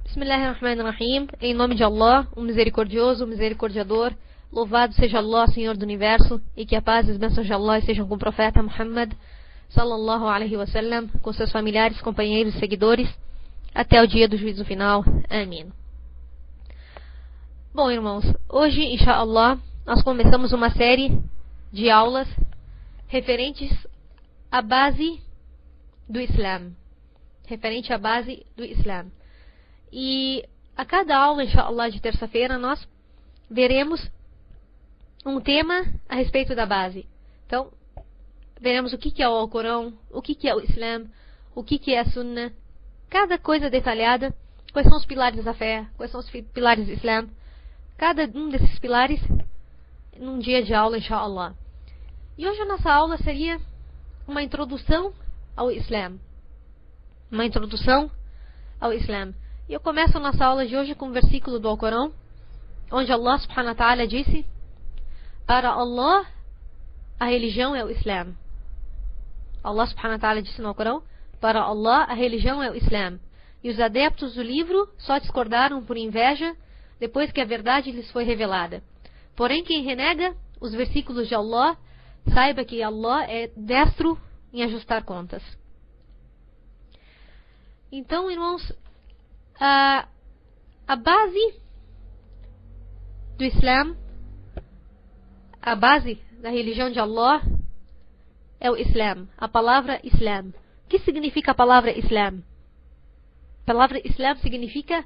Bismillahirrahmanirrahim. Em nome de Allah, o misericordioso, o misericordiador. Louvado seja Allah, Senhor do Universo, e que a paz e as bênçãos de Allah sejam com o profeta Muhammad sallallahu alaihi wasallam, com seus familiares, companheiros e seguidores, até o dia do juízo final. Amém. Bom, irmãos, hoje, inshallah, nós começamos uma série de aulas referentes à base do Islã. Referente à base do Islã. E a cada aula, inshallah, de terça-feira, nós veremos um tema a respeito da base. Então, veremos o que é o Alcorão, o que é o Islã, o que é a Sunnah, cada coisa detalhada, quais são os pilares da fé, quais são os pilares do Islã, cada um desses pilares num dia de aula, inshallah. E hoje a nossa aula seria uma introdução ao Islã. Uma introdução ao Islã. E eu começo a nossa aula de hoje com um versículo do Alcorão, onde Allah subhanahu wa ta'ala disse: para Allah, a religião é o Islã. Allah subhanahu wa ta'ala disse no Alcorão: para Allah, a religião é o Islã. E os adeptos do livro só discordaram por inveja depois que a verdade lhes foi revelada. Porém, quem renega os versículos de Allah, saiba que Allah é destro em ajustar contas. Então, irmãos, a base do Islã, a base da religião de Allah é o Islã, a palavra Islã. O que significa a palavra Islã? A palavra Islã significa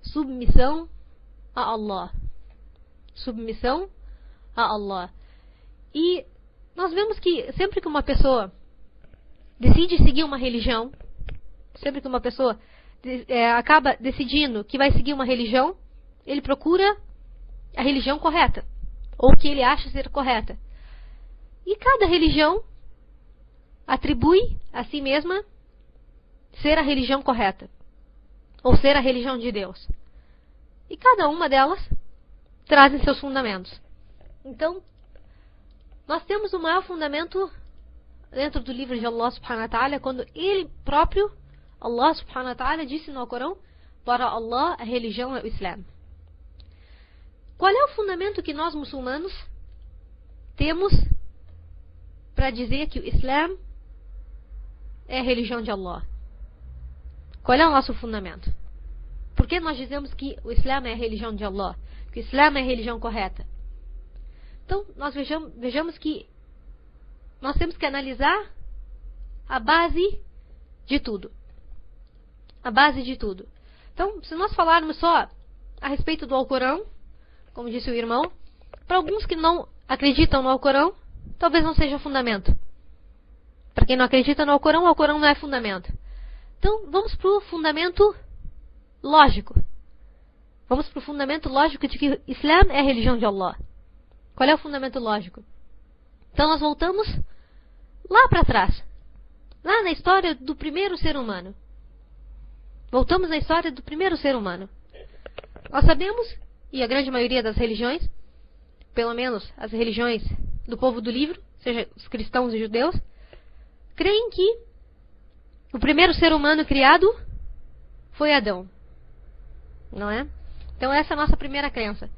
submissão a Allah. Submissão a Allah. E nós vemos que sempre que uma pessoa decide seguir uma religião, sempre que uma pessoa acaba decidindo que vai seguir uma religião, ele procura a religião correta, ou o que ele acha ser correta. E cada religião atribui a si mesma ser a religião correta, ou ser a religião de Deus. E cada uma delas trazem seus fundamentos. Então, nós temos o maior fundamento dentro do livro de Allah subhanahu wa ta'ala, quando ele próprio, Allah subhanahu wa ta'ala, disse no Alcorão: para Allah, a religião é o Islã. Qual é o fundamento que nós muçulmanos temos para dizer que o Islã é a religião de Allah? Qual é o nosso fundamento? Por que nós dizemos que o Islã é a religião de Allah? Que o Islã é a religião correta? Então, nós vejamos que nós temos que analisar a base de tudo. A base de tudo. Então, se nós falarmos só a respeito do Alcorão, como disse o irmão, para alguns que não acreditam no Alcorão, talvez não seja fundamento. Para quem não acredita no Alcorão, o Alcorão não é fundamento. Então, vamos para o fundamento lógico. Vamos para o fundamento lógico de que o Islã é a religião de Allah. Qual é o fundamento lógico? Então, nós voltamos lá para trás. Lá na história do primeiro ser humano. Voltamos à história do primeiro ser humano. Nós sabemos, e a grande maioria das religiões, pelo menos as religiões do povo do livro, seja os cristãos e judeus, creem que o primeiro ser humano criado foi Adão. Não é? Então essa é a nossa primeira crença.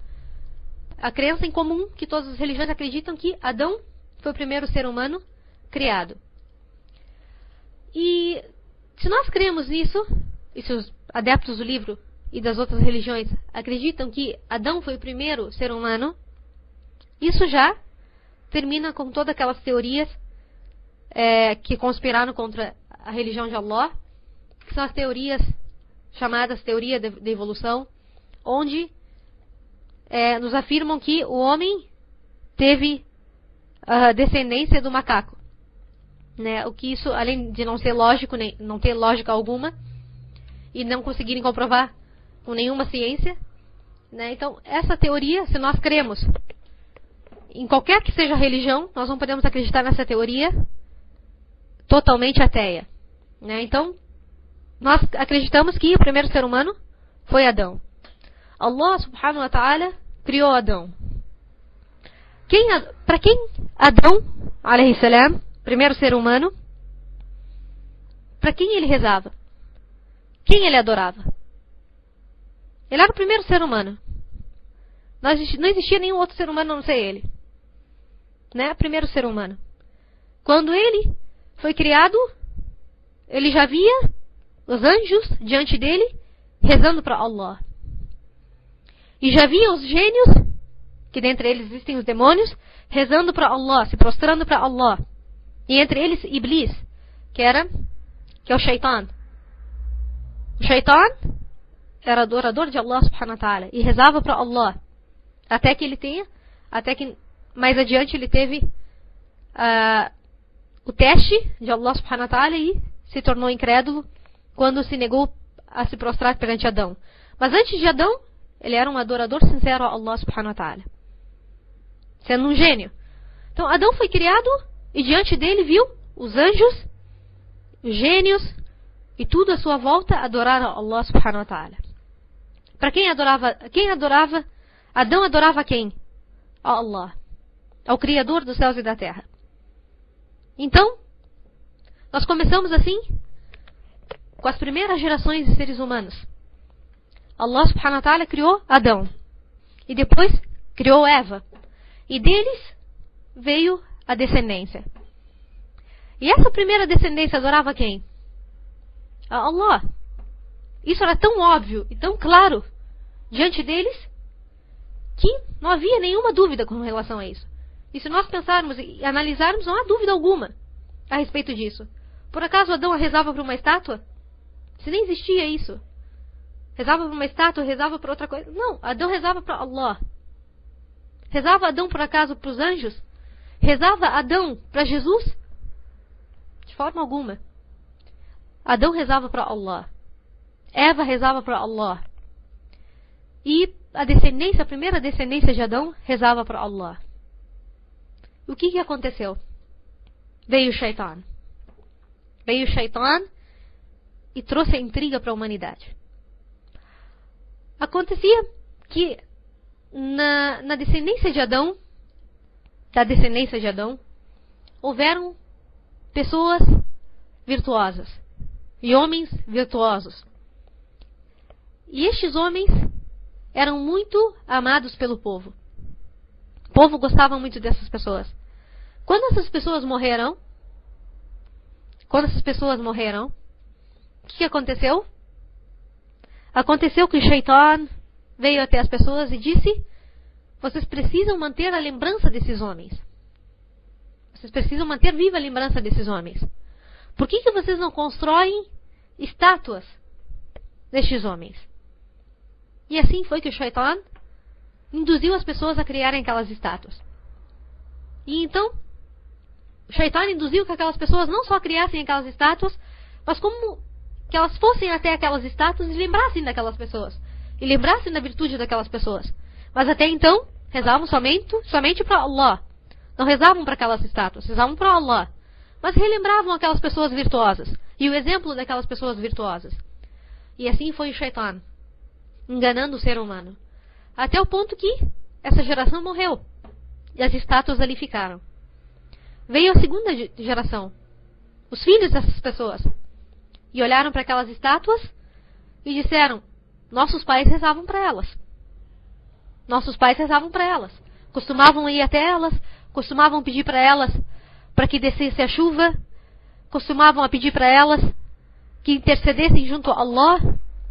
A crença em comum que todas as religiões acreditam que Adão foi o primeiro ser humano criado. E se nós cremos nisso, e se os adeptos do livro e das outras religiões acreditam que Adão foi o primeiro ser humano, isso já termina com todas aquelas teorias que conspiraram contra a religião de Allah, que são as teorias chamadas teoria da evolução, onde nos afirmam que o homem teve a descendência do macaco. Né? O que isso, além de não ser lógico, nem, não ter lógica alguma, e não conseguirem comprovar com nenhuma ciência, né? Então, essa teoria, se nós cremos em qualquer que seja a religião, nós não podemos acreditar nessa teoria totalmente ateia. Né? Então, nós acreditamos que o primeiro ser humano foi Adão. Allah subhanahu wa ta'ala criou Adão. Para quem Adão, alayhi salam, primeiro ser humano, para quem ele rezava? Quem ele adorava? Ele era o primeiro ser humano. Não existia nenhum outro ser humano a não ser ele. Né? Primeiro ser humano. Quando ele foi criado, ele já via os anjos diante dele rezando para Allah. E já via os gênios, que dentre eles existem os demônios, rezando para Allah, se prostrando para Allah. E entre eles Iblis, que é o Shaitan. O Shaitan era adorador de Allah subhanahu wa ta'ala e rezava para Allah. Até que mais adiante ele teve o teste de Allah subhanahu wa ta'ala e se tornou incrédulo quando se negou a se prostrar perante Adão. Mas antes de Adão, ele era um adorador sincero a Allah subhanahu wa ta'ala, sendo um gênio. Então Adão foi criado e diante dele viu os anjos, os gênios e tudo à sua volta adorar a Allah subhanahu wa ta'ala. Para quem adorava? Adão adorava quem? A Allah, ao Criador dos céus e da terra. Então, nós começamos assim com as primeiras gerações de seres humanos. Allah subhanahu wa ta'ala criou Adão. E depois criou Eva. E deles veio a descendência. E essa primeira descendência adorava quem? A Allah. Isso era tão óbvio e tão claro diante deles que não havia nenhuma dúvida com relação a isso. E se nós pensarmos e analisarmos, não há dúvida alguma a respeito disso. Por acaso Adão rezava para uma estátua? Se nem existia isso. Rezava para uma estátua, rezava para outra coisa. Não, Adão rezava para Allah. Rezava Adão, por acaso, para os anjos? Rezava Adão para Jesus? De forma alguma. Adão rezava para Allah. Eva rezava para Allah. E a primeira descendência de Adão, rezava para Allah. O que aconteceu? Veio o Shaitan. Veio o Shaitan e trouxe a intriga para a humanidade. Acontecia que da descendência de Adão, houveram pessoas virtuosas e homens virtuosos. E estes homens eram muito amados pelo povo. O povo gostava muito dessas pessoas. Quando essas pessoas morreram, o que aconteceu? Aconteceu que o Shaitan veio até as pessoas e disse: vocês precisam manter a lembrança desses homens. Vocês precisam manter viva a lembrança desses homens. Por que vocês não constroem estátuas destes homens? E assim foi que o Shaitan induziu as pessoas a criarem aquelas estátuas. E então, o Shaitan induziu que aquelas pessoas não só criassem aquelas estátuas, mas como que elas fossem até aquelas estátuas e lembrassem daquelas pessoas. E lembrassem da virtude daquelas pessoas. Mas até então, rezavam somente para Allah. Não rezavam para aquelas estátuas, rezavam para Allah. Mas relembravam aquelas pessoas virtuosas. E o exemplo daquelas pessoas virtuosas. E assim foi o Shaitan, enganando o ser humano. Até o ponto que essa geração morreu. E as estátuas ali ficaram. Veio a segunda geração. Os filhos dessas pessoas. E olharam para aquelas estátuas e disseram: nossos pais rezavam para elas. Nossos pais rezavam para elas. Costumavam ir até elas. Costumavam pedir para elas para que descesse a chuva. Costumavam a pedir para elas que intercedessem junto a Allah.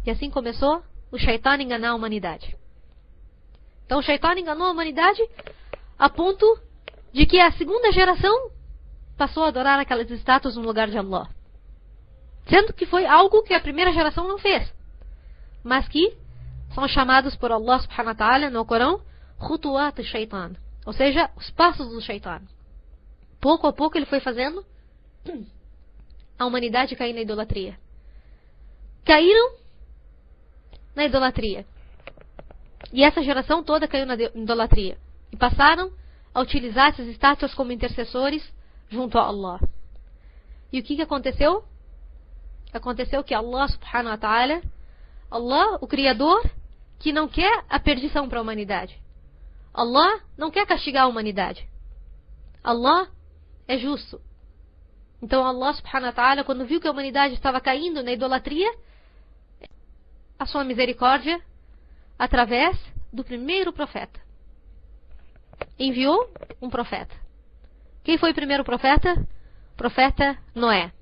E assim começou o Shaitan enganar a humanidade. Então o Shaitan enganou a humanidade a ponto de que a segunda geração passou a adorar aquelas estátuas no lugar de Allah. Sendo que foi algo que a primeira geração não fez. Mas que são chamados por Allah subhanahu wa ta'ala no Corão Khutuwat Shaitan. Ou seja, os passos do Shaitan. Pouco a pouco ele foi fazendo a humanidade cair na idolatria. Caíram na idolatria. E essa geração toda caiu na idolatria. E passaram a utilizar essas estátuas como intercessores junto a Allah. E o que aconteceu? Aconteceu que Allah subhanahu wa ta'ala, Allah, o Criador, que não quer a perdição para a humanidade. Allah não quer castigar a humanidade. Allah é justo. Então Allah subhanahu wa ta'ala, quando viu que a humanidade estava caindo na idolatria, a sua misericórdia através do primeiro profeta. Enviou um profeta. Quem foi o primeiro profeta? Profeta Noé.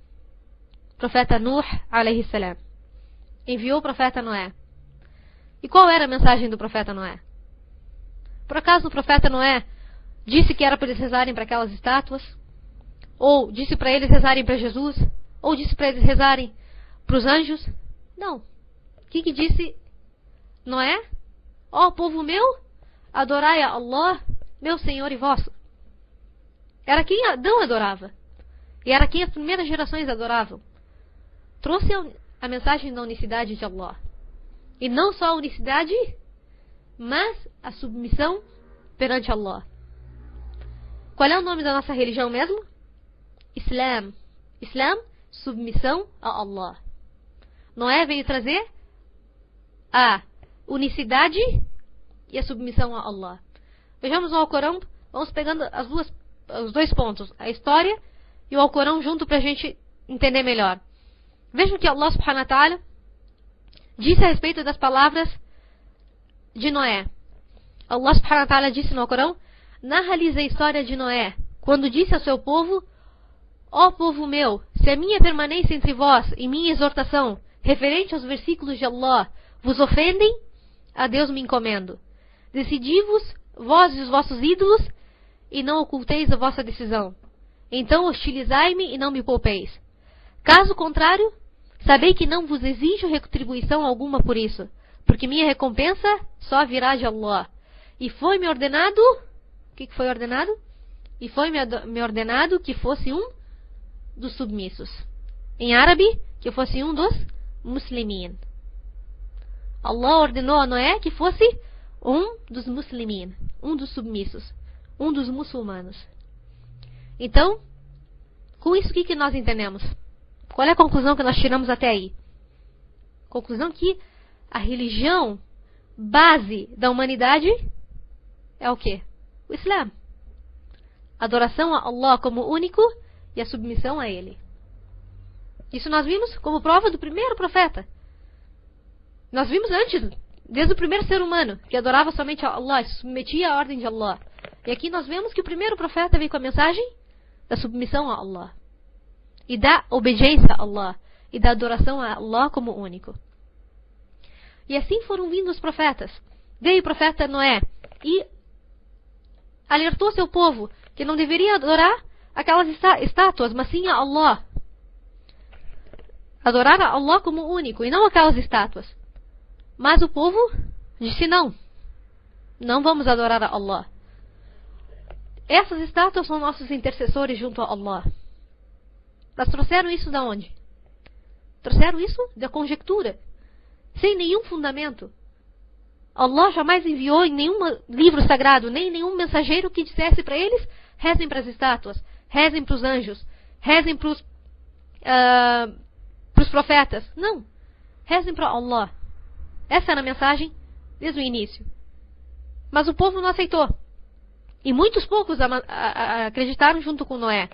Profeta Nuh, alayhi salam. Enviou o profeta Noé. E qual era a mensagem do profeta Noé? Por acaso o profeta Noé disse que era para eles rezarem para aquelas estátuas? Ou disse para eles rezarem para Jesus? Ou disse para eles rezarem para os anjos? Não. O que disse Noé? Ó povo meu, adorai a Allah, meu Senhor e vosso. Era quem Adão adorava. E era quem as primeiras gerações adoravam. Trouxe a mensagem da unicidade de Allah. E não só a unicidade, mas a submissão perante Allah. Qual é o nome da nossa religião mesmo? Islam. Islam, submissão a Allah. Noé veio trazer a unicidade e a submissão a Allah. Vejamos o Alcorão, vamos pegando os dois pontos, a história e o Alcorão junto para a gente entender melhor. Vejam que Allah subhanahu wa ta'ala disse a respeito das palavras de Noé. Allah subhanahu wa ta'ala disse no Alcorão: narra-lhes a história de Noé, quando disse ao seu povo: ó povo meu, se a minha permanência entre vós e minha exortação referente aos versículos de Allah vos ofendem, a Deus me encomendo. Decidi-vos, vós e os vossos ídolos, e não oculteis a vossa decisão. Então hostilizai-me e não me poupeis. Caso contrário, sabei que não vos exijo retribuição alguma por isso, porque minha recompensa só virá de Allah. E foi-me ordenado... O que foi ordenado? E foi-me ordenado que fosse um dos submissos. Em árabe, que fosse um dos muslimin. Allah ordenou a Noé que fosse um dos muslimin, um dos submissos, um dos muçulmanos. Então, com isso o que nós entendemos? Qual é a conclusão que nós tiramos até aí? Conclusão que a religião base da humanidade é o quê? O Islã. Adoração a Allah como único e a submissão a Ele. Isso nós vimos como prova do primeiro profeta. Nós vimos antes, desde o primeiro ser humano, que adorava somente a Allah e se submetia à ordem de Allah. E aqui nós vemos que o primeiro profeta veio com a mensagem da submissão a Allah. E da obediência a Allah. E da adoração a Allah como único. E assim foram vindo os profetas. Veio o profeta Noé e alertou seu povo que não deveria adorar aquelas estátuas, mas sim a Allah. Adorar a Allah como único e não aquelas estátuas. Mas o povo disse não. Não vamos adorar a Allah. Essas estátuas são nossos intercessores junto a Allah. Mas trouxeram isso da onde? Trouxeram isso da conjectura. Sem nenhum fundamento. Allah jamais enviou em nenhum livro sagrado, nem nenhum mensageiro que dissesse para eles: rezem para as estátuas, rezem para os anjos, rezem para os profetas. Não. Rezem para Allah. Essa era a mensagem desde o início. Mas o povo não aceitou. E muitos poucos acreditaram junto com Noé.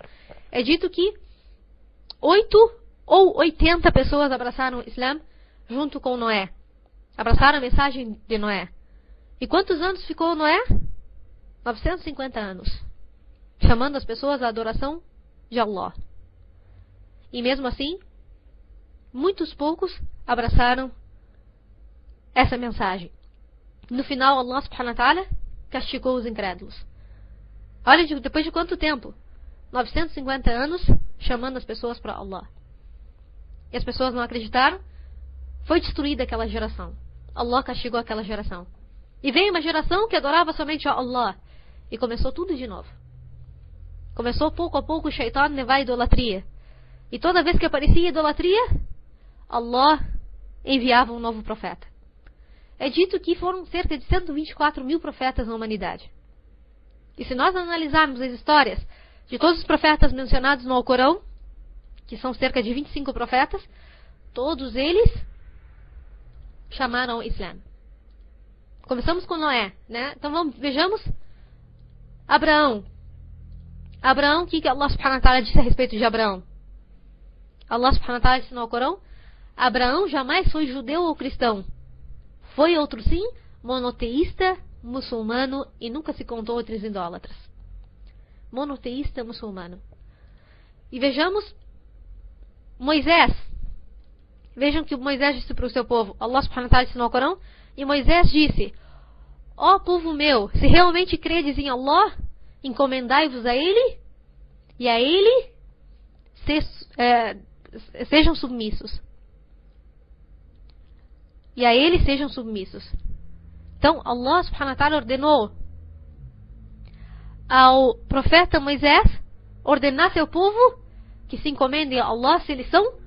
É dito que 8 ou 80 pessoas abraçaram o Islã junto com Noé. Abraçaram a mensagem de Noé. E quantos anos ficou Noé? 950 anos. Chamando as pessoas à adoração de Allah. E mesmo assim, muitos poucos abraçaram essa mensagem. No final, Allah subhanahu wa ta'ala castigou os incrédulos. Olha, depois de quanto tempo? 950 anos chamando as pessoas para Allah. E as pessoas não acreditaram. Foi destruída aquela geração. Allah castigou aquela geração. E veio uma geração que adorava somente a Allah. E começou tudo de novo. Começou pouco a pouco o Shaitan levar a idolatria. E toda vez que aparecia idolatria, Allah enviava um novo profeta. É dito que foram cerca de 124 mil profetas na humanidade. E se nós analisarmos as histórias de todos os profetas mencionados no Alcorão, que são cerca de 25 profetas, todos eles chamaram o Islã. Começamos com Noé, né? Então vejamos Abraão. Abraão, o que Allah subhanahu wa ta'ala disse a respeito de Abraão? Allah subhanahu wa ta'ala disse no Alcorão: Abraão jamais foi judeu ou cristão. Foi outro sim, monoteísta, muçulmano e nunca se contou outros idólatras. Monoteísta, muçulmano. E vejamos Moisés. Vejam que Moisés disse para o seu povo. Allah subhanahu wa ta'ala disse no Alcorão. E Moisés disse: ó povo meu, se realmente credes em Allah, encomendai-vos a Ele, e a Ele sejam submissos. E a Ele sejam submissos. Então, Allah subhanahu wa ta'ala ordenou ao profeta Moisés ordenar seu povo que se encomendem a Allah se eles são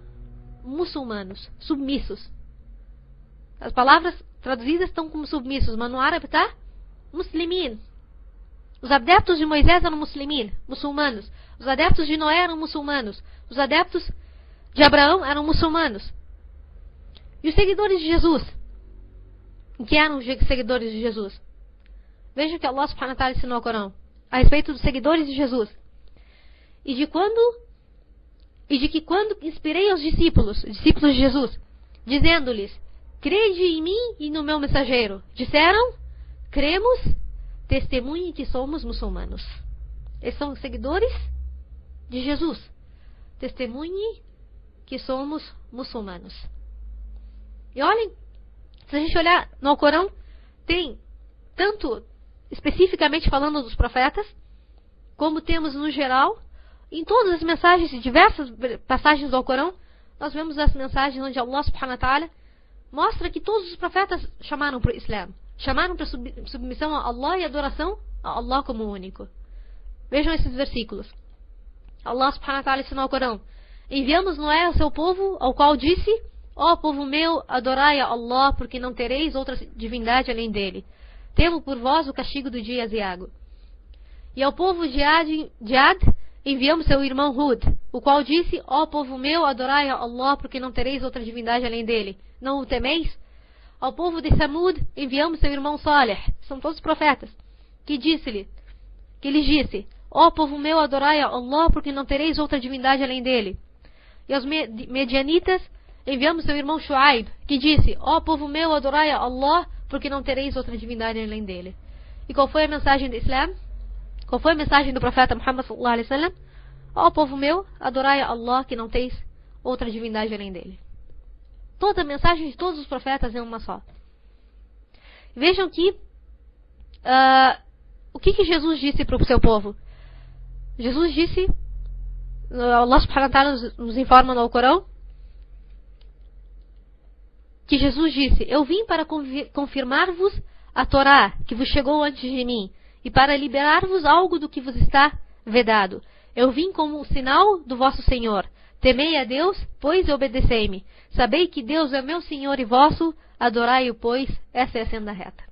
muçulmanos, submissos. As palavras traduzidas estão como submissos, mas no árabe está muslimin. Os adeptos de Moisés eram muslimin, muçulmanos. Os adeptos de Noé eram muçulmanos. Os adeptos de Abraão eram muçulmanos. E os seguidores de Jesus? O que eram os seguidores de Jesus? Vejam que Allah subhanahu wa ta'ala ensinou no Corão a respeito dos seguidores de Jesus. E de que quando inspirei aos discípulos de Jesus, dizendo-lhes: crede em mim e no meu mensageiro. Disseram: cremos, testemunhe que somos muçulmanos. Esses são os seguidores de Jesus. Testemunhe que somos muçulmanos. E olhem, se a gente olhar no Alcorão, tem tanto especificamente falando dos profetas, como temos no geral, em todas as mensagens, em diversas passagens do Alcorão, nós vemos as mensagens onde Allah subhanahu wa ta'ala mostra que todos os profetas chamaram para o Islã, chamaram para submissão a Allah e adoração a Allah como único. Vejam esses versículos. Allah subhanahu wa ta'ala ensinou ao Corão: enviamos Noé ao seu povo, ao qual disse: ó povo meu, adorai a Allah, porque não tereis outra divindade além dele. Temo por vós o castigo do dia aziago. E ao povo de Ad enviamos seu irmão Hud, o qual disse: ó povo meu, adorai a Allah, porque não tereis outra divindade além dele. Não o temeis? Ao povo de Samud enviamos seu irmão Saleh, são todos profetas, que lhes disse: ó povo meu, adorai a Allah, porque não tereis outra divindade além dele. E aos medianitas enviamos seu irmão Shuaib, que disse: ó povo meu, adorai a Allah, porque não tereis outra divindade além dele. E qual foi a mensagem do Islã? Qual foi a mensagem do profeta Muhammad sallallahu alaihi wasallam? Ó povo meu, adorai a Allah, que não teis outra divindade além dele. Toda a mensagem de todos os profetas é uma só. Vejam que o que Jesus disse para o seu povo? Jesus disse, Allah subhanahu wa ta'ala nos informa no Alcorão, que Jesus disse: eu vim para confirmar-vos a Torá, que vos chegou antes de mim, e para liberar-vos algo do que vos está vedado. Eu vim como um sinal do vosso Senhor. Temei a Deus, pois, e obedecei-me. Sabei que Deus é meu Senhor e vosso, adorai-o, pois, essa é a senda reta.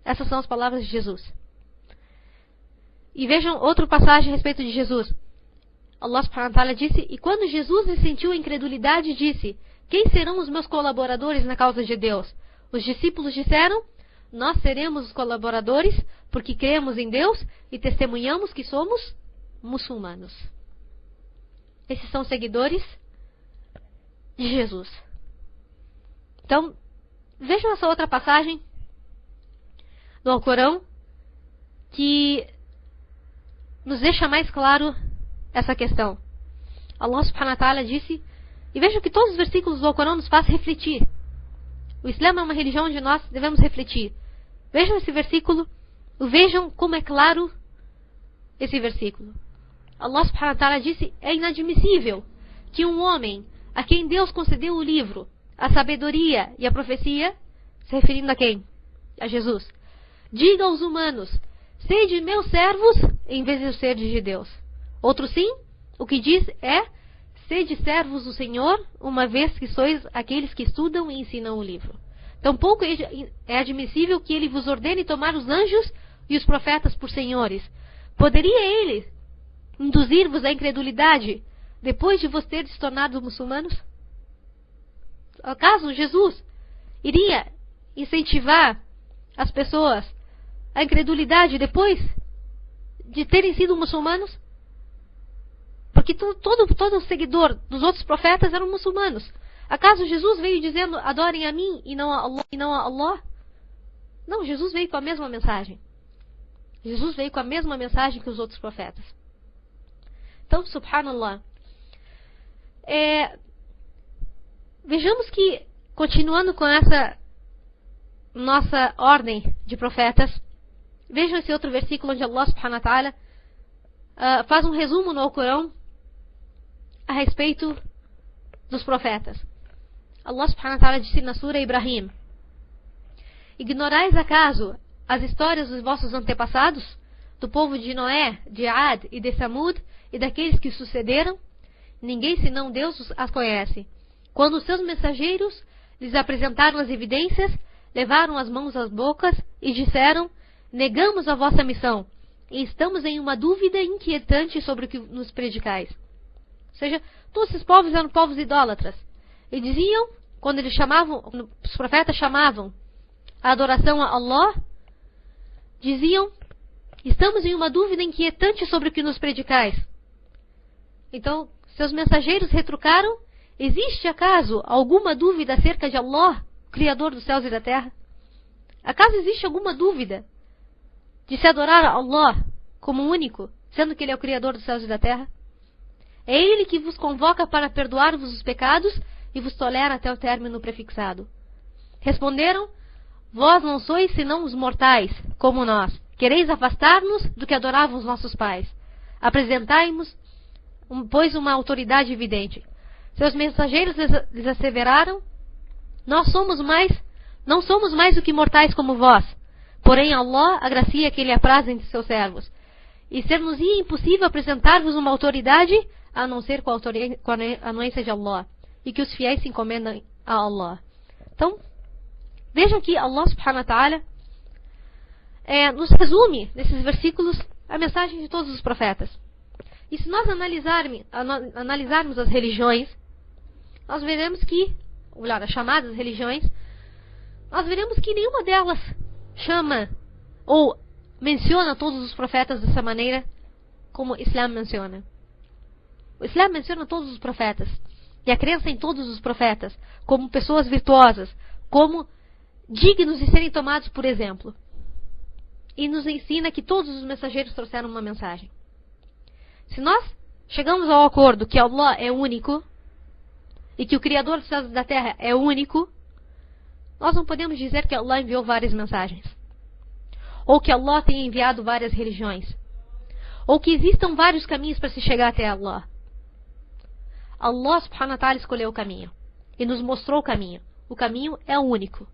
Essas são as palavras de Jesus. E vejam outra passagem a respeito de Jesus. Allah subhanahu wa ta'ala disse: e quando Jesus sentiu a incredulidade, disse: quem serão os meus colaboradores na causa de Deus? Os discípulos disseram: nós seremos os colaboradores porque cremos em Deus e testemunhamos que somos muçulmanos. Esses são seguidores de Jesus. Então, vejam essa outra passagem do Alcorão que nos deixa mais claro essa questão. Allah subhanahu wa ta'ala disse, e vejam que todos os versículos do Alcorão nos fazem refletir. O Islã é uma religião onde nós devemos refletir. Vejam esse versículo, vejam como é claro esse versículo. Allah subhanahu wa ta'ala disse: é inadmissível que um homem a quem Deus concedeu o livro, a sabedoria e a profecia, se referindo a quem? A Jesus, diga aos humanos: sede meus servos, em vez de ser de Deus. Outro sim, o que diz é: sede servos do Senhor, uma vez que sois aqueles que estudam e ensinam o livro. Tampouco é admissível que ele vos ordene tomar os anjos e os profetas por senhores. Poderia ele induzir-vos à incredulidade depois de vos teres tornado muçulmanos? Acaso Jesus iria incentivar as pessoas à incredulidade depois de terem sido muçulmanos? Porque todo seguidor dos outros profetas eram muçulmanos. Acaso Jesus veio dizendo: adorem a mim e não a Allah? Não, Jesus veio com a mesma mensagem. Jesus veio com a mesma mensagem que os outros profetas. Então, subhanallah. Vejamos que, continuando com essa nossa ordem de profetas, vejam esse outro versículo onde Allah subhanahu wa ta'ala faz um resumo no Alcorão a respeito dos profetas. Allah subhanahu wa ta'ala disse na Sura Ibrahim: ignorais acaso as histórias dos vossos antepassados, do povo de Noé, de Ad e de Samud, e daqueles que sucederam? Ninguém senão Deus as conhece. Quando os seus mensageiros lhes apresentaram as evidências, levaram as mãos às bocas e disseram: negamos a vossa missão e estamos em uma dúvida inquietante sobre o que nos predicais. Ou seja, todos esses povos eram povos idólatras. E diziam, quando eles chamavam, os profetas chamavam a adoração a Allah, diziam: estamos em uma dúvida inquietante sobre o que nos predicais. Então, seus mensageiros retrucaram: existe acaso alguma dúvida acerca de Allah, Criador dos céus e da terra? Acaso existe alguma dúvida de se adorar a Allah como único, sendo que Ele é o Criador dos céus e da terra? É Ele que vos convoca para perdoar-vos os pecados e vos tolera até o término prefixado. Responderam: vós não sois senão os mortais, como nós. Quereis afastar-nos do que adoravam os nossos pais. Apresentai-nos, pois, uma autoridade evidente. Seus mensageiros lhes asseveraram: não somos mais do que mortais como vós. Porém, Allah agracia que Ele apraz entre seus servos. E ser-nos-ia impossível apresentar-vos uma autoridade, a não ser com a anuência de Allah. E que os fiéis se encomendam a Allah. Então, vejam que Allah subhanahu wa ta'ala nos resume, nesses versículos, a mensagem de todos os profetas. E se nós analisarmos as religiões, nós veremos que, ou melhor, as chamadas religiões, nós veremos que nenhuma delas chama ou menciona todos os profetas dessa maneira como o Islã menciona. O Islã menciona todos os profetas. E a crença em todos os profetas como pessoas virtuosas, como dignos de serem tomados por exemplo. E nos ensina que todos os mensageiros trouxeram uma mensagem. Se nós chegamos ao acordo que Allah é único, e que o Criador dos céus e da terra é único, nós não podemos dizer que Allah enviou várias mensagens. Ou que Allah tenha enviado várias religiões. Ou que existam vários caminhos para se chegar até Allah. Allah subhanahu wa ta'ala escolheu o caminho. E nos mostrou o caminho. O caminho é o único.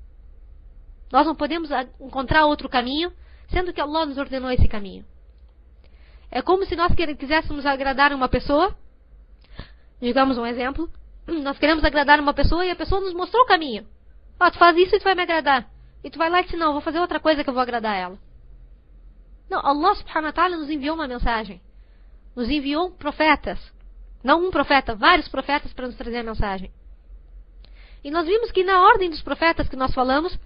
Nós não podemos encontrar outro caminho, sendo que Allah nos ordenou esse caminho. É como se nós quiséssemos agradar uma pessoa. Digamos um exemplo. Nós queremos agradar uma pessoa e a pessoa nos mostrou o caminho. Tu faz isso e tu vai me agradar. E tu vai lá e diz: não, vou fazer outra coisa que eu vou agradar ela. Não, Allah subhanahu wa ta'ala nos enviou uma mensagem. Nos enviou profetas. Não um profeta, vários profetas para nos trazer a mensagem. E nós vimos que na ordem dos profetas que nós falamos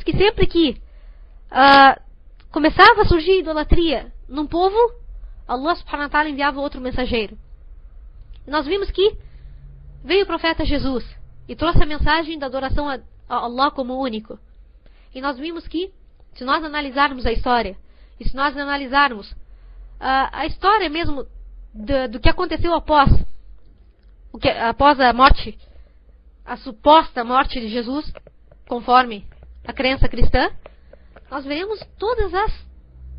que sempre que começava a surgir idolatria num povo, Allah subhanahu wa ta'ala enviava outro mensageiro. E nós vimos que veio o profeta Jesus e trouxe a mensagem da adoração a Allah como único. E nós vimos que, se nós analisarmos a história, e se nós analisarmos a história mesmo do que aconteceu após a morte, a suposta morte de Jesus, conforme a crença cristã, nós veremos todas as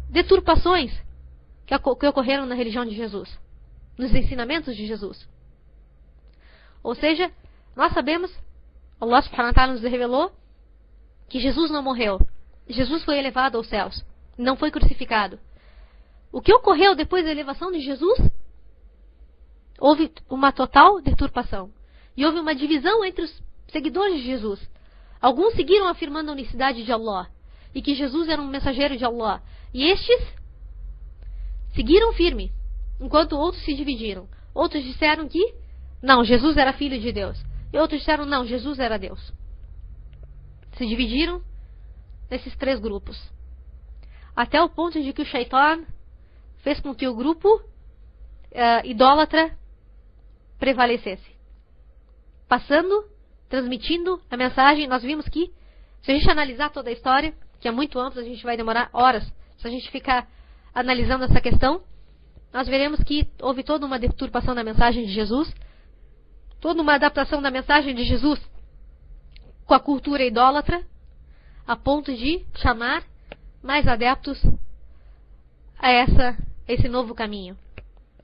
deturpações que ocorreram na religião de Jesus, nos ensinamentos de Jesus. Ou seja, nós sabemos, Allah subhanahu wa ta'ala nos revelou que Jesus não morreu. Jesus foi elevado aos céus. Não foi crucificado. O que ocorreu depois da elevação de Jesus? Houve uma total deturpação. E houve uma divisão entre os seguidores de Jesus. Alguns seguiram afirmando a unicidade de Allah. E que Jesus era um mensageiro de Allah. E estes seguiram firme. Enquanto outros se dividiram. Outros disseram que não, Jesus era filho de Deus. E outros disseram não, Jesus era Deus. Se dividiram nesses três grupos. Até o ponto de que o Shaitan fez com que o grupo idólatra prevalecesse. Passando, transmitindo a mensagem, nós vimos que, se a gente analisar toda a história, que é muito amplo, a gente vai demorar horas. Se a gente ficar analisando essa questão, nós veremos que houve toda uma deturpação da mensagem de Jesus, toda uma adaptação da mensagem de Jesus com a cultura idólatra, a ponto de chamar mais adeptos a esse novo caminho.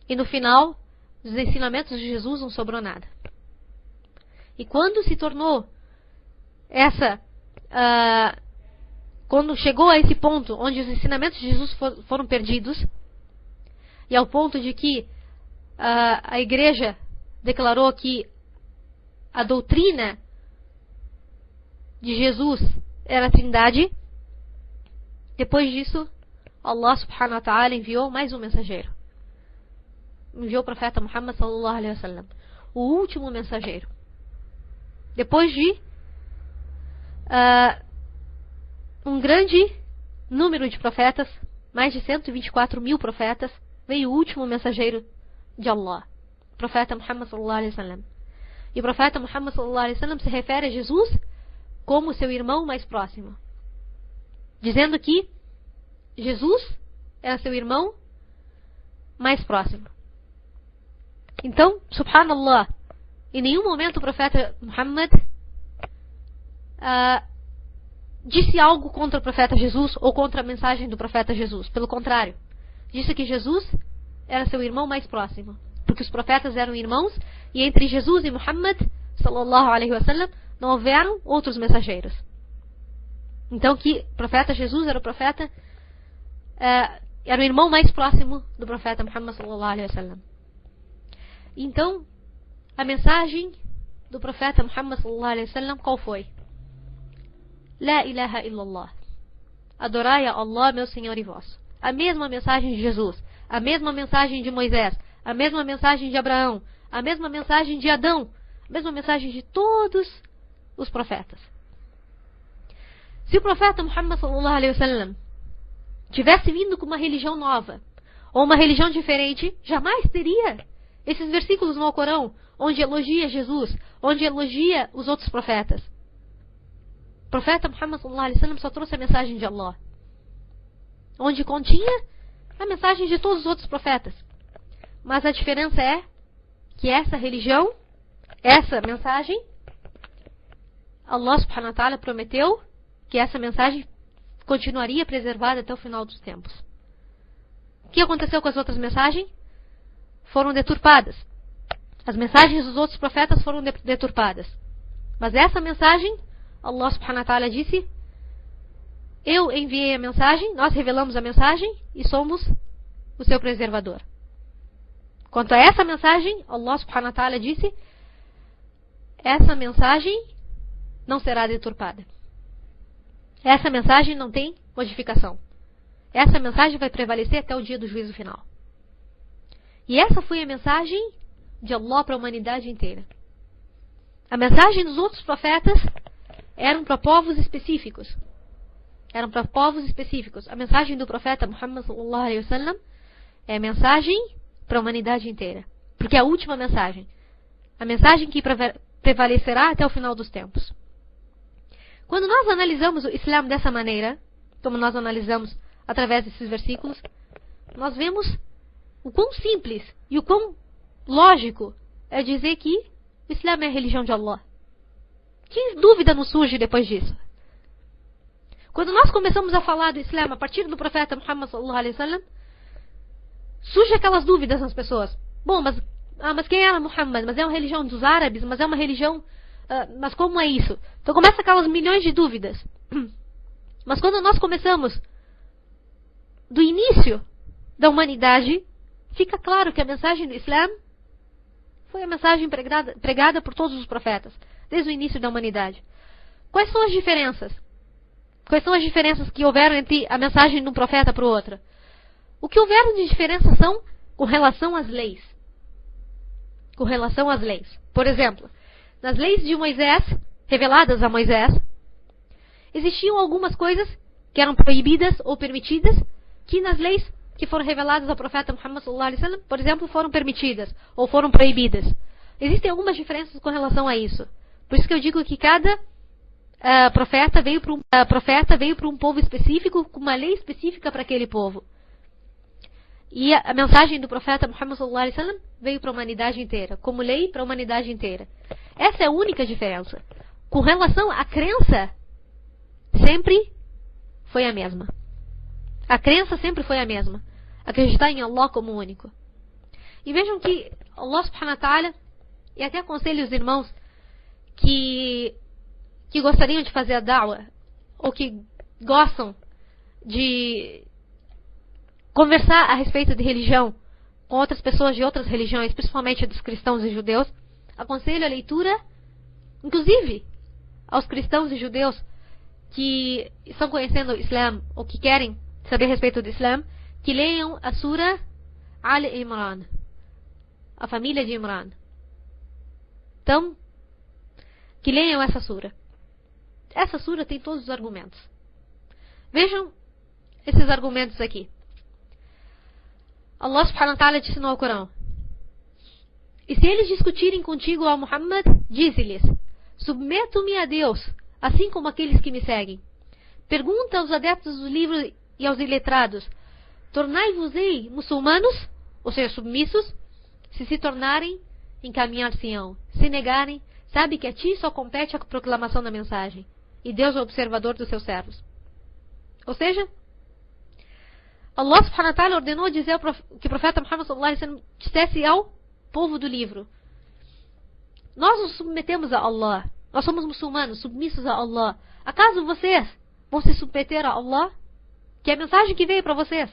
E no final, dos ensinamentos de Jesus não sobrou nada. E quando se tornou quando chegou a esse ponto onde os ensinamentos de Jesus foram perdidos, e ao ponto de que a igreja declarou que a doutrina de Jesus era a Trindade, depois disso, Allah subhanahu wa ta'ala enviou mais um mensageiro. Enviou o profeta Muhammad sallallahu alaihi wasallam, o último mensageiro. Depois de um grande número de profetas, mais de 124 mil profetas, veio o último mensageiro de Allah, o profeta Muhammad sallallahu alaihi wasallam. E o profeta Muhammad sallallahu alaihi wasallam se refere a Jesus como seu irmão mais próximo, dizendo que Jesus era seu irmão mais próximo. Então, subhanallah, em nenhum momento o profeta Muhammad disse algo contra o profeta Jesus ou contra a mensagem do profeta Jesus. Pelo contrário, disse que Jesus era seu irmão mais próximo, porque os profetas eram irmãos, e entre Jesus e Muhammad sallallahu alaihi wasallam não houveram outros mensageiros. Então que o profeta Jesus era o profeta, era o irmão mais próximo do profeta Muhammad sallallahu alaihi wasallam. Então, a mensagem do profeta Muhammad sallallahu alaihi wasallam qual foi? La ilaha illallah. Adorai a Allah, meu Senhor e vosso. A mesma mensagem de Jesus, a mesma mensagem de Moisés, a mesma mensagem de Abraão, a mesma mensagem de Adão, a mesma mensagem de todos os profetas. Se o profeta Muhammad sallallahu alaihi wasallam tivesse vindo com uma religião nova, ou uma religião diferente, jamais teria esses versículos no Alcorão, onde elogia Jesus, onde elogia os outros profetas. O profeta Muhammad sallallahu alaihi wasallam só trouxe a mensagem de Allah, onde continha a mensagem de todos os outros profetas. Mas a diferença é que essa religião, essa mensagem, Allah subhanahu wa ta'ala prometeu que essa mensagem continuaria preservada até o final dos tempos. O que aconteceu com as outras mensagens? Foram deturpadas. As mensagens dos outros profetas foram deturpadas. Mas essa mensagem, Allah subhanahu wa ta'ala disse: eu enviei a mensagem, nós revelamos a mensagem e somos o seu preservador. Quanto a essa mensagem, Allah subhanahu wa ta'ala disse: essa mensagem não será deturpada. Essa mensagem não tem modificação. Essa mensagem vai prevalecer até o dia do juízo final. E essa foi a mensagem de Allah para a humanidade inteira. A mensagem dos outros profetas eram para povos específicos. Eram para povos específicos. A mensagem do profeta Muhammad sallallahu alaihi wasallam é a mensagem para a humanidade inteira. Porque é a última mensagem. A mensagem que prevalecerá até o final dos tempos. Quando nós analisamos o Islã dessa maneira, como nós analisamos através desses versículos, nós vemos o quão simples e o quão lógico é dizer que o Islã é a religião de Allah. Que dúvida nos surge depois disso? Quando nós começamos a falar do Islã a partir do profeta Muhammad sallallahu alaihi wasallam, surgem aquelas dúvidas nas pessoas. Bom, mas quem era Muhammad? Mas é uma religião dos árabes? Mas é uma religião... mas como é isso? Então começa aquelas milhões de dúvidas. Mas quando nós começamos do início da humanidade, fica claro que a mensagem do Islã foi a mensagem pregada por todos os profetas, desde o início da humanidade. Quais são as diferenças? Quais são as diferenças que houveram entre a mensagem de um profeta para o outro? O que houveram de diferença são com relação às leis. Com relação às leis. Por exemplo, nas leis de Moisés, reveladas a Moisés, existiam algumas coisas que eram proibidas ou permitidas, que nas leis que foram reveladas ao profeta Muhammad sallallahu alaihi wasallam, por exemplo, foram permitidas ou foram proibidas. Existem algumas diferenças com relação a isso. Por isso que eu digo que cada profeta veio para um povo específico, com uma lei específica para aquele povo. E a mensagem do profeta Muhammad sallallahu alaihi wasallam veio para a humanidade inteira, como lei para a humanidade inteira. Essa é a única diferença. Com relação à crença, sempre foi a mesma. A crença sempre foi a mesma. Acreditar em Allah como único. E vejam que Allah subhanahu wa ta'ala, e até aconselho os irmãos que gostariam de fazer a da'wah, ou que gostam de conversar a respeito de religião com outras pessoas de outras religiões, principalmente dos cristãos e judeus, aconselho a leitura, inclusive aos cristãos e judeus que estão conhecendo o Islã ou que querem saber a respeito do Islã, que leiam a Sura Al-Imran, a família de Imran. Então, que leiam essa Sura. Essa Sura tem todos os argumentos. Vejam esses argumentos aqui. Allah subhanahu wa ta'ala disse no Alcorão: e se eles discutirem contigo, ó Muhammad, dize-lhes: submeto-me a Deus, assim como aqueles que me seguem. Pergunta aos adeptos do livro e aos iletrados: tornai-vos-ei muçulmanos, ou seja, submissos, se tornarem, encaminhar-se-ão. Se negarem, sabe que a ti só compete a proclamação da mensagem, e Deus é o observador dos seus servos. Ou seja, Allah subhanahu wa ta'ala ordenou dizer que o profeta Muhammad sallallahu alaihi wasallam dissesse ao povo do livro: nós nos submetemos a Allah, nós somos muçulmanos, submissos a Allah. Acaso vocês vão se submeter a Allah? Que é a mensagem que veio para vocês.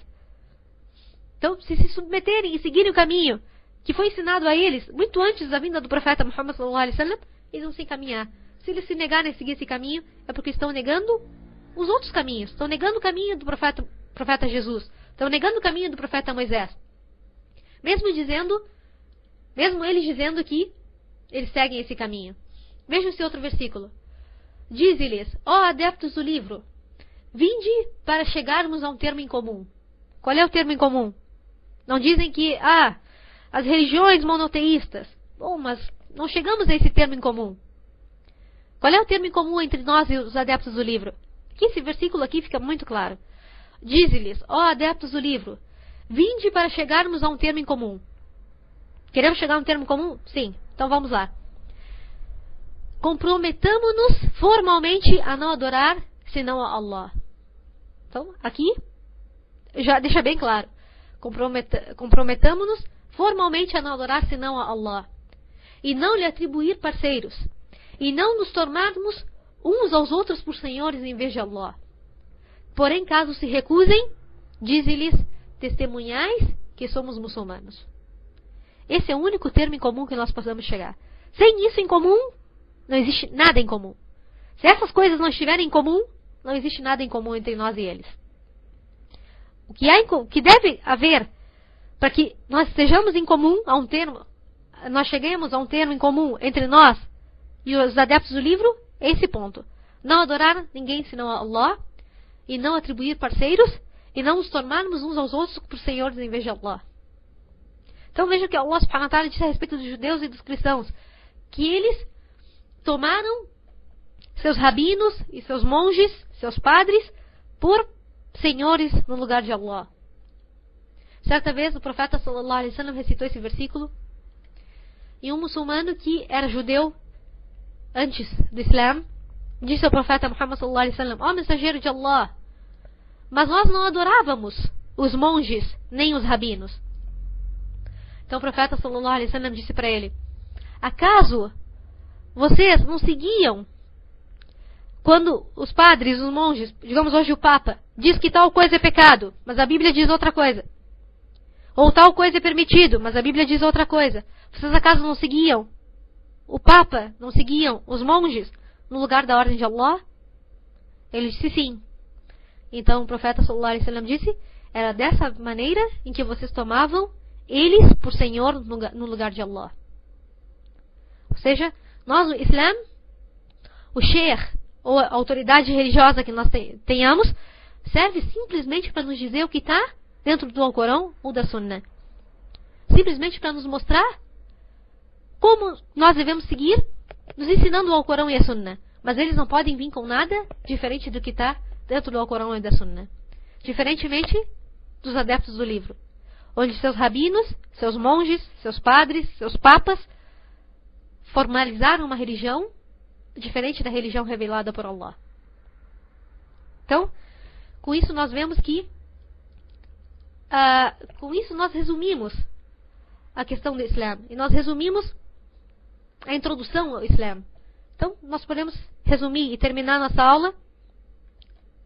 Então, se submeterem e seguirem o caminho que foi ensinado a eles muito antes da vinda do profeta Muhammad sallallahu alaihi wasallam, eles vão se encaminhar. Se eles se negarem a seguir esse caminho, é porque estão negando os outros caminhos. Estão negando o caminho do profeta Jesus. Estão negando o caminho do profeta Moisés. Mesmo eles dizendo que eles seguem esse caminho. Vejam esse outro versículo. Dize-lhes: ó adeptos do livro, vinde para chegarmos a um termo em comum. Qual é o termo em comum? Não dizem que, as religiões monoteístas. Bom, mas não chegamos a esse termo em comum. Qual é o termo em comum entre nós e os adeptos do livro? Aqui, esse versículo aqui fica muito claro. Dize-lhes: ó adeptos do livro, vinde para chegarmos a um termo em comum. Queremos chegar a um termo comum? Sim. Então vamos lá. Comprometamo-nos formalmente a não adorar senão a Allah. Então, aqui, já deixa bem claro. Comprometamo-nos formalmente a não adorar senão a Allah. E não lhe atribuir parceiros. E não nos tornarmos uns aos outros por senhores em vez de Allah. Porém, caso se recusem, dize-lhes: testemunhais que somos muçulmanos. Esse é o único termo em comum que nós possamos chegar. Sem isso em comum, não existe nada em comum. Se essas coisas não estiverem em comum, não existe nada em comum entre nós e eles. O que deve haver para que nós estejamos em comum a um termo, nós cheguemos a um termo em comum entre nós e os adeptos do livro, é esse ponto. Não adorar ninguém senão a Allah, e não atribuir parceiros, e não nos tornarmos uns aos outros por senhores em vez de Allah. Então veja que Allah subhanahu wa ta'ala disse a respeito dos judeus e dos cristãos, que eles tomaram seus rabinos e seus monges, seus padres, por senhores no lugar de Allah. Certa vez o profeta sallallahu alaihi wasallam recitou esse versículo, e um muçulmano que era judeu antes do Islã disse ao profeta Muhammad sallallahu alaihi wasallam: ó mensageiro de Allah, mas nós não adorávamos os monges nem os rabinos. Então o profeta sallallahu alaihi wasallam disse para ele: acaso vocês não seguiam quando os padres, os monges, digamos hoje o Papa, diz que tal coisa é pecado, mas a Bíblia diz outra coisa? Ou tal coisa é permitido, mas a Bíblia diz outra coisa? Vocês acaso não seguiam o Papa, não seguiam os monges no lugar da ordem de Allah? Ele disse sim. Então o profeta sallallahu alaihi wasallam disse: era dessa maneira em que vocês tomavam eles por Senhor no lugar de Allah. Ou seja, nós no Islã, o sheikh ou a autoridade religiosa que nós tenhamos, serve simplesmente para nos dizer o que está dentro do Alcorão ou da Sunnah. Simplesmente para nos mostrar como nós devemos seguir, nos ensinando o Alcorão e a Sunnah. Mas eles não podem vir com nada diferente do que está dentro do Alcorão e da Sunna. Diferentemente dos adeptos do livro, onde seus rabinos, seus monges, seus padres, seus papas formalizaram uma religião diferente da religião revelada por Allah. Então, com isso nós vemos que com isso nós resumimos a questão do Islã. E nós resumimos a introdução ao Islã. Então, nós podemos resumir e terminar nossa aula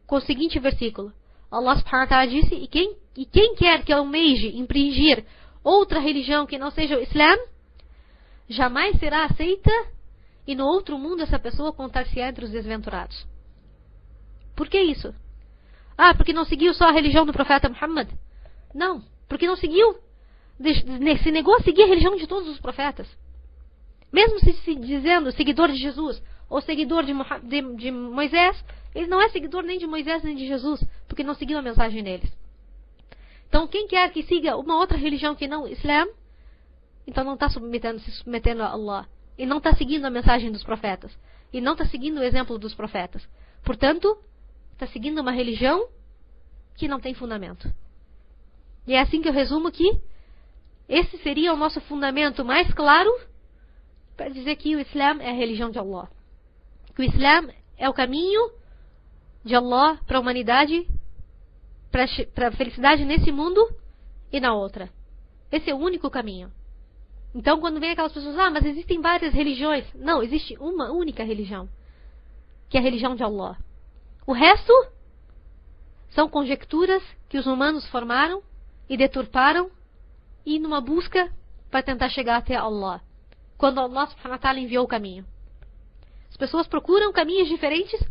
com o seguinte versículo. Allah subhanahu wa ta'ala disse, e quem quer que almeje impingir outra religião que não seja o Islã, jamais será aceita, e no outro mundo essa pessoa contar-se-á entre os desventurados. Por que isso? Porque não seguiu só a religião do profeta Muhammad? Não, porque não seguiu, se negou a seguir a religião de todos os profetas. Mesmo se dizendo seguidor de Jesus, ou seguidor de Moisés, ele não é seguidor nem de Moisés nem de Jesus, porque não seguiu a mensagem deles. Então, quem quer que siga uma outra religião que não o Islã, então não está se submetendo a Allah. E não está seguindo a mensagem dos profetas. E não está seguindo o exemplo dos profetas. Portanto, está seguindo uma religião que não tem fundamento. E é assim que eu resumo que esse seria o nosso fundamento mais claro para dizer que o Islã é a religião de Allah. Que o Islã é o caminho de Allah para a humanidade, para a felicidade nesse mundo e na outra. Esse é o único caminho. Então, quando vem aquelas pessoas, mas existem várias religiões. Não, existe uma única religião, que é a religião de Allah. O resto são conjecturas que os humanos formaram e deturparam, e numa busca para tentar chegar até Allah, quando Allah subhanahu wa ta'ala enviou o caminho. As pessoas procuram caminhos diferentes,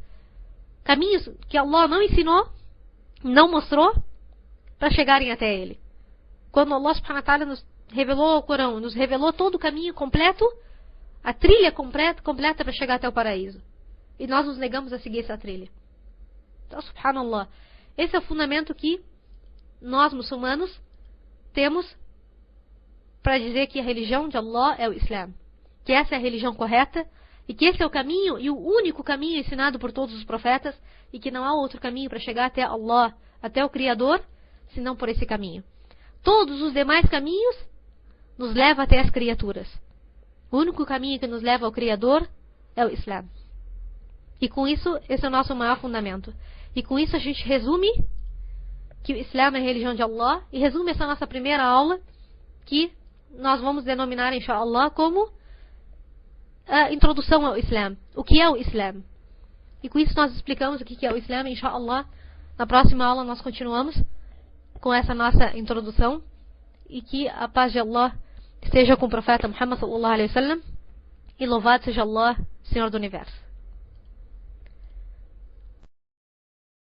caminhos que Allah não ensinou, não mostrou, para chegarem até Ele. Quando Allah subhanahu wa ta'ala nos revelou o Corão, nos revelou todo o caminho completo, a trilha completa para chegar até o paraíso. E nós nos negamos a seguir essa trilha. Então, subhanallah, esse é o fundamento que nós, muçulmanos, temos para dizer que a religião de Allah é o Islã. Que essa é a religião correta, e que esse é o caminho, e o único caminho ensinado por todos os profetas, e que não há outro caminho para chegar até Allah, até o Criador, senão por esse caminho. Todos os demais caminhos nos levam até as criaturas. O único caminho que nos leva ao Criador é o Islã. E com isso, esse é o nosso maior fundamento. E com isso a gente resume que o Islã é a religião de Allah, e resume essa nossa primeira aula, que nós vamos denominar, inshallah, como a introdução ao Islã. O que é o Islã? E com isso nós explicamos o que é o Islã, inshallah. Na próxima aula nós continuamos com essa nossa introdução, e que a paz de Allah esteja com o profeta Muhammad sallallahu alaihi wasallam, e louvado seja Allah, Senhor do Universo.